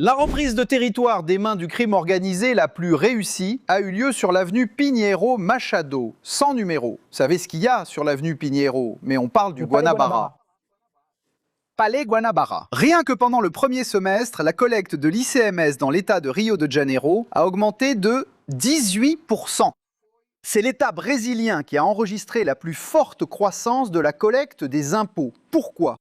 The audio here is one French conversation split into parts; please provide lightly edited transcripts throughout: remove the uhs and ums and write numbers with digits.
La reprise de territoire des mains du crime organisé la plus réussie a eu lieu sur l'avenue Pinheiro Machado, sans numéro. Vous savez ce qu'il y a sur l'avenue Pinheiro, mais on parle du Guanabara. Palais Guanabara. Rien que pendant le premier semestre, la collecte de l'ICMS dans l'État de Rio de Janeiro a augmenté de 18%. C'est l'État brésilien qui a enregistré la plus forte croissance de la collecte des impôts. Pourquoi ?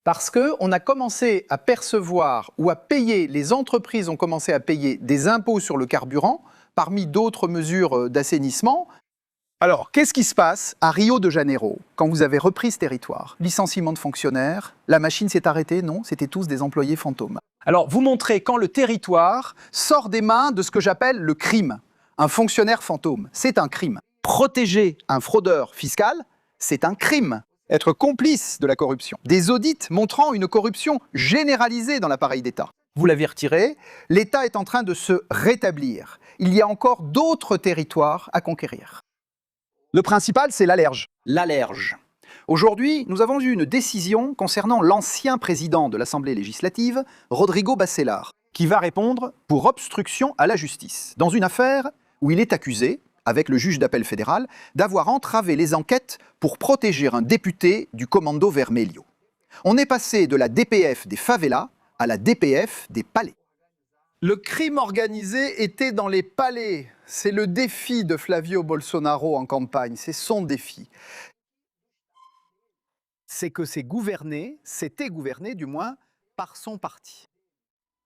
Parce qu'on a commencé à percevoir ou à payer, les entreprises ont commencé à payer des impôts sur le carburant, parmi d'autres mesures d'assainissement. Alors, qu'est-ce qui se passe à Rio de Janeiro quand vous avez repris ce territoire? Licenciement de fonctionnaires, la machine s'est arrêtée? Non, c'était tous des employés fantômes. Alors, vous montrez quand le territoire sort des mains de ce que j'appelle le crime. Un fonctionnaire fantôme, c'est un crime. Protéger un fraudeur fiscal, c'est un crime. Être complice de la corruption. Des audits montrant une corruption généralisée dans l'appareil d'État. Vous l'avez retiré, l'État est en train de se rétablir. Il y a encore d'autres territoires à conquérir. Le principal, c'est l'Alerj. L'Alerj. Aujourd'hui, nous avons eu une décision concernant l'ancien président de l'Assemblée législative, Rodrigo Bacelar, qui va répondre pour obstruction à la justice, dans une affaire où il est accusé, avec le juge d'appel fédéral, d'avoir entravé les enquêtes pour protéger un député du Commando Vermelho. On est passé de la DPF des favelas à la DPF des palais. Le crime organisé était dans les palais. C'est le défi de Flavio Bolsonaro en campagne, c'est son défi. C'est que c'était gouverné du moins, par son parti.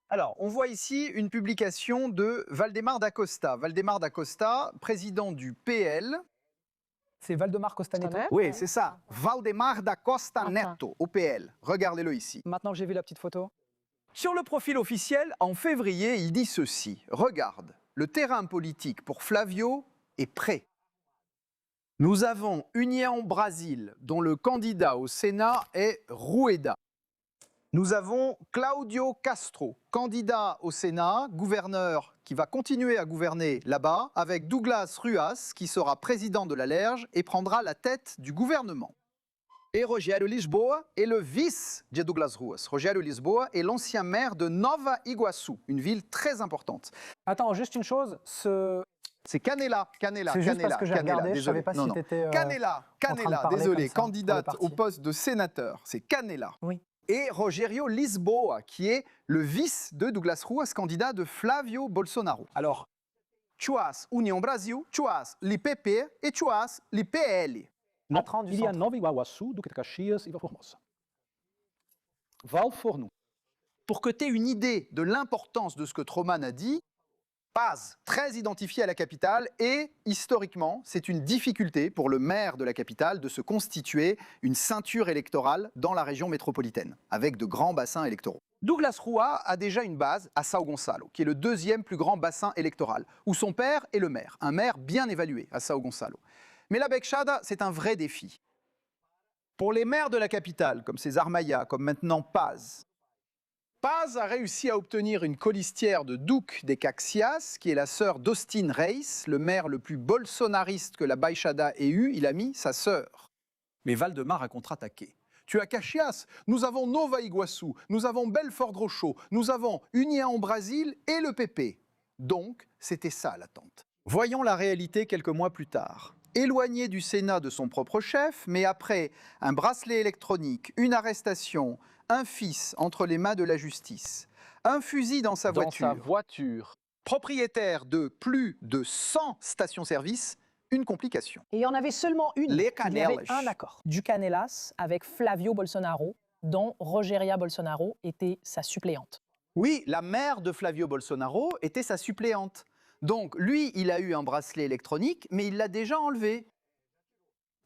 Alors, on voit ici une publication de Valdemar da Costa. Valdemar da Costa, président du PL. C'est Valdemar Costa Neto. Oui, c'est ça. Valdemar da Costa Neto, au PL. Regardez-le ici. Maintenant que j'ai vu la petite photo. Sur le profil officiel, en février, il dit ceci. Regarde, le terrain politique pour Flavio est prêt. Nous avons União Brasil, dont le candidat au Sénat est Rueda. Nous avons Claudio Castro, candidat au Sénat, gouverneur qui va continuer à gouverner là-bas, avec Douglas Ruas, qui sera président de l'Alerj et prendra la tête du gouvernement. Et Rogério Lisboa est le vice de Douglas Ruas. Rogério Lisboa est l'ancien maire de Nova Iguaçu, une ville très importante. Attends, juste une chose, C'est Canela. C'est juste parce que j'ai regardé, je ne savais pas si tu étais Canela, désolé, candidate au poste de sénateur, c'est Canela. Oui. Et Rogério Lisboa, qui est le vice de Douglas Ruas, candidat de Flavio Bolsonaro. Alors, tu as União Brasil, tu as l'IPP et tu as l'IPL. Il y a Nova Iguaçu, Duque de Caxias et Valformosa. Valforno. Pour que tu aies une idée de l'importance de ce que Troman a dit, Paz, très identifié à la capitale, et historiquement, c'est une difficulté pour le maire de la capitale de se constituer une ceinture électorale dans la région métropolitaine, avec de grands bassins électoraux. Douglas Rua a déjà une base à São Gonçalo, qui est le deuxième plus grand bassin électoral, où son père est le maire, un maire bien évalué à São Gonçalo. Mais la Baixada, c'est un vrai défi. Pour les maires de la capitale, comme César Maia, comme maintenant Paz, Paz a réussi à obtenir une colistière de Duque de Caxias, qui est la sœur d'Austin Reis, le maire le plus bolsonariste que la Baixada ait eu. Il a mis sa sœur. Mais Valdemar a contre-attaqué. Tu as Caxias, nous avons Nova Iguaçu, nous avons Belfort Roxo, nous avons União Brasil et le PP. Donc, c'était ça l'attente. Voyons la réalité quelques mois plus tard. Éloigné du Sénat de son propre chef, mais après un bracelet électronique, une arrestation, un fils entre les mains de la justice, un fusil dans sa voiture, propriétaire de plus de 100 stations-service, une complication. Et il y en avait seulement une. Les Il y Canelas. avait un accord. Du Canelas avec Flavio Bolsonaro, dont Rogéria Bolsonaro était sa suppléante. Oui, la mère de Flavio Bolsonaro était sa suppléante. Donc, lui, il a eu un bracelet électronique, mais il l'a déjà enlevé.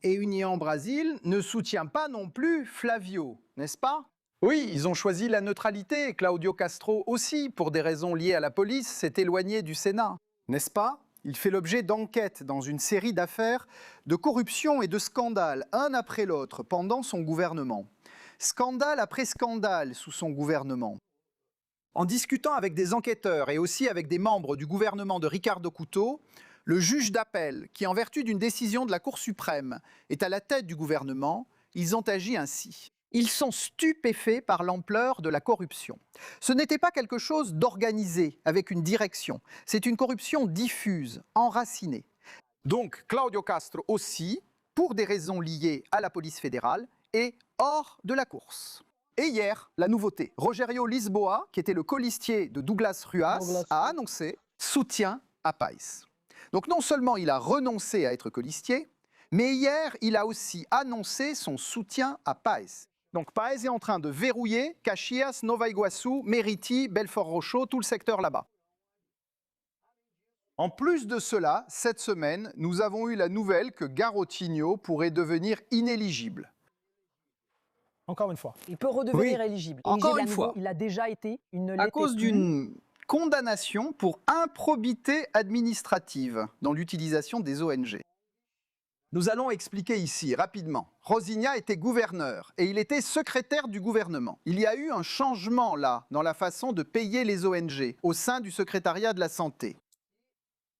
Et União Brasil ne soutient pas non plus Flavio, n'est-ce pas? Oui, ils ont choisi la neutralité. Claudio Castro aussi, pour des raisons liées à la police, s'est éloigné du Sénat, n'est-ce pas? Il fait l'objet d'enquêtes dans une série d'affaires de corruption et de scandales, un après l'autre, pendant son gouvernement. Scandale après scandale sous son gouvernement. En discutant avec des enquêteurs et aussi avec des membres du gouvernement de Ricardo Couto, le juge d'appel, qui en vertu d'une décision de la Cour suprême est à la tête du gouvernement, ils ont agi ainsi. Ils sont stupéfaits par l'ampleur de la corruption. Ce n'était pas quelque chose d'organisé avec une direction. C'est une corruption diffuse, enracinée. Donc Claudio Castro aussi, pour des raisons liées à la police fédérale, est hors de la course. Et hier, la nouveauté, Rogério Lisboa, qui était le colistier de Douglas Ruas, a annoncé soutien à Paes. Donc non seulement il a renoncé à être colistier, mais hier, il a aussi annoncé son soutien à Paes. Donc Paes est en train de verrouiller Caxias, Nova Iguaçu, Mériti, Belfort Roxo, tout le secteur là-bas. En plus de cela, cette semaine, nous avons eu la nouvelle que Garotinho pourrait devenir inéligible. Encore une fois. Il peut redevenir Oui, éligible. encore Éligible à une nouveau, fois. Il a déjà été, il ne À l'était cause plus. d'une condamnation pour improbité administrative dans l'utilisation des ONG. Nous allons expliquer ici rapidement. Rosinha était gouverneur et il était secrétaire du gouvernement. Il y a eu un changement là dans la façon de payer les ONG au sein du secrétariat de la santé.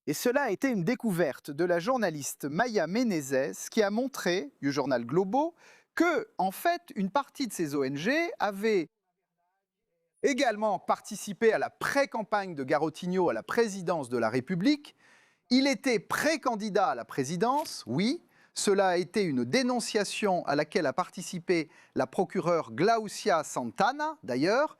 Et cela a été une découverte de la journaliste Maya Menezes qui a montré, du journal Globo, que, en fait, une partie de ces ONG avait également participé à la pré-campagne de Garotinho à la présidence de la République. Il était pré-candidat à la présidence, oui. Cela a été une dénonciation à laquelle a participé la procureure Glaucia Santana, d'ailleurs.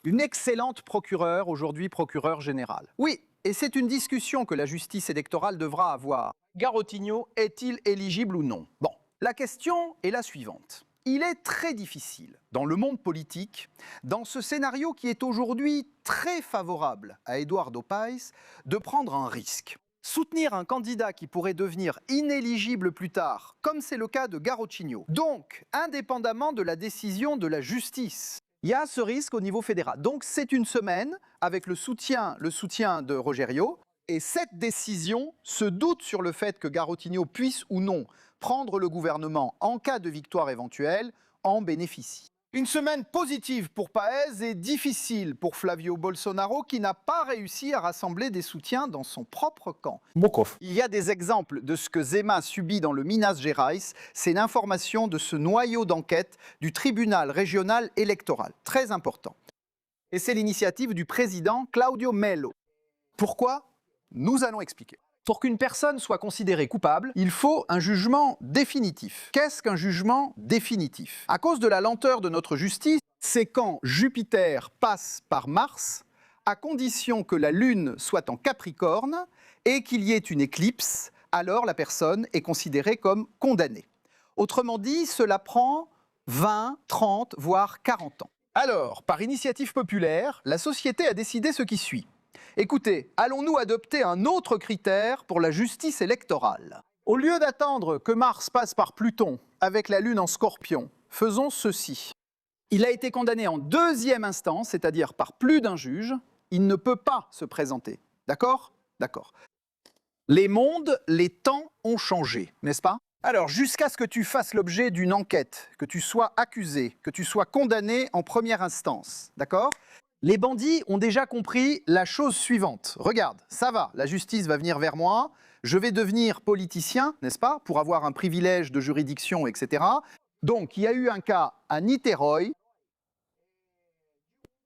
Une excellente procureure, aujourd'hui procureure générale. Oui, et c'est une discussion que la justice électorale devra avoir. Garotinho est-il éligible ou non? Bon, la question est la suivante. Il est très difficile, dans le monde politique, dans ce scénario qui est aujourd'hui très favorable à Eduardo Paes, de prendre un risque. Soutenir un candidat qui pourrait devenir inéligible plus tard, comme c'est le cas de Garotinho. Donc, indépendamment de la décision de la justice, il y a ce risque au niveau fédéral. Donc, c'est une semaine avec le soutien de Rogério. Et cette décision se doute sur le fait que Garotinho puisse ou non prendre le gouvernement en cas de victoire éventuelle, en bénéficie. Une semaine positive pour Paes et difficile pour Flavio Bolsonaro qui n'a pas réussi à rassembler des soutiens dans son propre camp. Bokov. Il y a des exemples de ce que Zema subit dans le Minas Gerais. C'est l'information de ce noyau d'enquête du tribunal régional électoral. Très important. Et c'est l'initiative du président Claudio Melo. Pourquoi? Nous allons expliquer. Pour qu'une personne soit considérée coupable, il faut un jugement définitif. Qu'est-ce qu'un jugement définitif? À cause de la lenteur de notre justice, c'est quand Jupiter passe par Mars, à condition que la Lune soit en Capricorne et qu'il y ait une éclipse, alors la personne est considérée comme condamnée. Autrement dit, cela prend 20, 30, voire 40 ans. Alors, par initiative populaire, la société a décidé ce qui suit. Écoutez, allons-nous adopter un autre critère pour la justice électorale? Au lieu d'attendre que Mars passe par Pluton avec la Lune en Scorpion, faisons ceci. Il a été condamné en deuxième instance, c'est-à-dire par plus d'un juge. Il ne peut pas se présenter. D'accord? D'accord. Les mondes, les temps ont changé, n'est-ce pas? Alors, jusqu'à ce que tu fasses l'objet d'une enquête, que tu sois accusé, que tu sois condamné en première instance, d'accord? Les bandits ont déjà compris la chose suivante. Regarde, ça va, la justice va venir vers moi, je vais devenir politicien, n'est-ce pas, pour avoir un privilège de juridiction, etc. Donc, il y a eu un cas à Niterói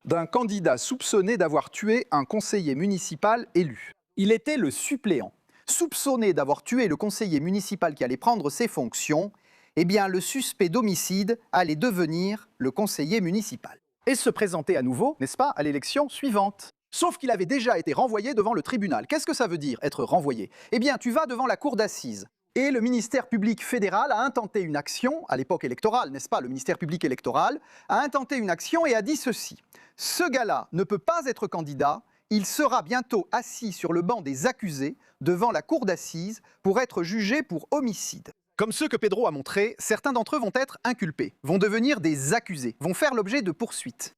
d'un candidat soupçonné d'avoir tué un conseiller municipal élu. Il était le suppléant. Soupçonné d'avoir tué le conseiller municipal qui allait prendre ses fonctions, eh bien, le suspect d'homicide allait devenir le conseiller municipal et se présenter à nouveau, n'est-ce pas, à l'élection suivante. Sauf qu'il avait déjà été renvoyé devant le tribunal. Qu'est-ce que ça veut dire, être renvoyé? Eh bien, tu vas devant la cour d'assises. Et le ministère public fédéral a intenté une action, à l'époque électorale, n'est-ce pas, le ministère public électoral, a intenté une action et a dit ceci. Ce gars-là ne peut pas être candidat, il sera bientôt assis sur le banc des accusés devant la cour d'assises pour être jugé pour homicide. Comme ceux que Pedro a montrés, certains d'entre eux vont être inculpés, vont devenir des accusés, vont faire l'objet de poursuites.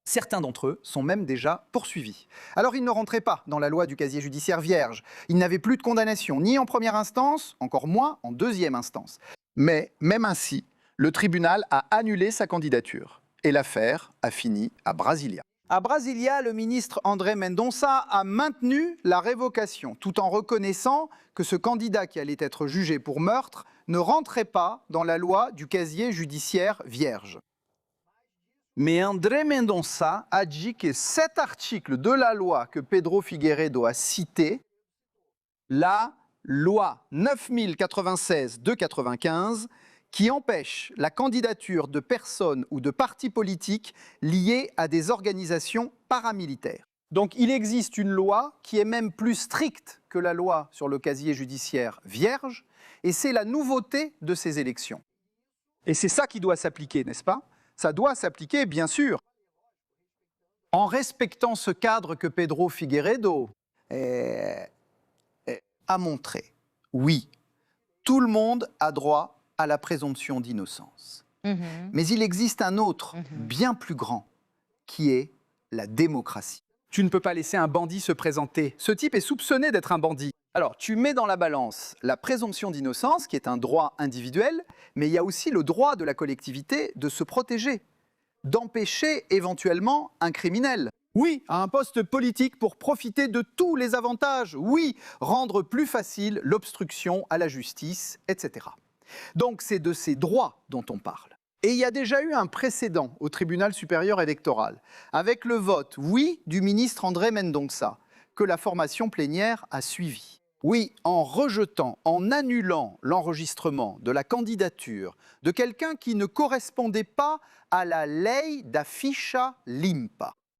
Certains d'entre eux sont même déjà poursuivis. Alors ils ne rentraient pas dans la loi du casier judiciaire vierge. Ils n'avaient plus de condamnation, ni en première instance, encore moins en deuxième instance. Mais même ainsi, le tribunal a annulé sa candidature. Et l'affaire a fini à Brasilia. À Brasilia, le ministre André Mendonça a maintenu la révocation, tout en reconnaissant que ce candidat qui allait être jugé pour meurtre ne rentrait pas dans la loi du casier judiciaire vierge. Mais André Mendonça a dit que cet article de la loi que Pedro Figueiredo a cité, la loi 9096 de 95, qui empêche la candidature de personnes ou de partis politiques liés à des organisations paramilitaires. Donc il existe une loi qui est même plus stricte que la loi sur le casier judiciaire vierge, et c'est la nouveauté de ces élections. Et c'est ça qui doit s'appliquer, n'est-ce pas? Ça doit s'appliquer, bien sûr, en respectant ce cadre que Pedro Figueiredo a montré. Oui, tout le monde a droit à la présomption d'innocence. Mais il existe un autre, bien plus grand, qui est la démocratie. Tu ne peux pas laisser un bandit se présenter. Ce type est soupçonné d'être un bandit. Alors, tu mets dans la balance la présomption d'innocence, qui est un droit individuel, mais il y a aussi le droit de la collectivité de se protéger, d'empêcher éventuellement un criminel. Oui, à un poste politique pour profiter de tous les avantages. Oui, rendre plus facile l'obstruction à la justice, etc. Donc c'est de ces droits dont on parle. Et il y a déjà eu un précédent au tribunal supérieur électoral, avec le vote oui du ministre André Mendonça, que la formation plénière a suivi. Oui, en rejetant, en annulant l'enregistrement de la candidature de quelqu'un qui ne correspondait pas à la ley da ficha limpa.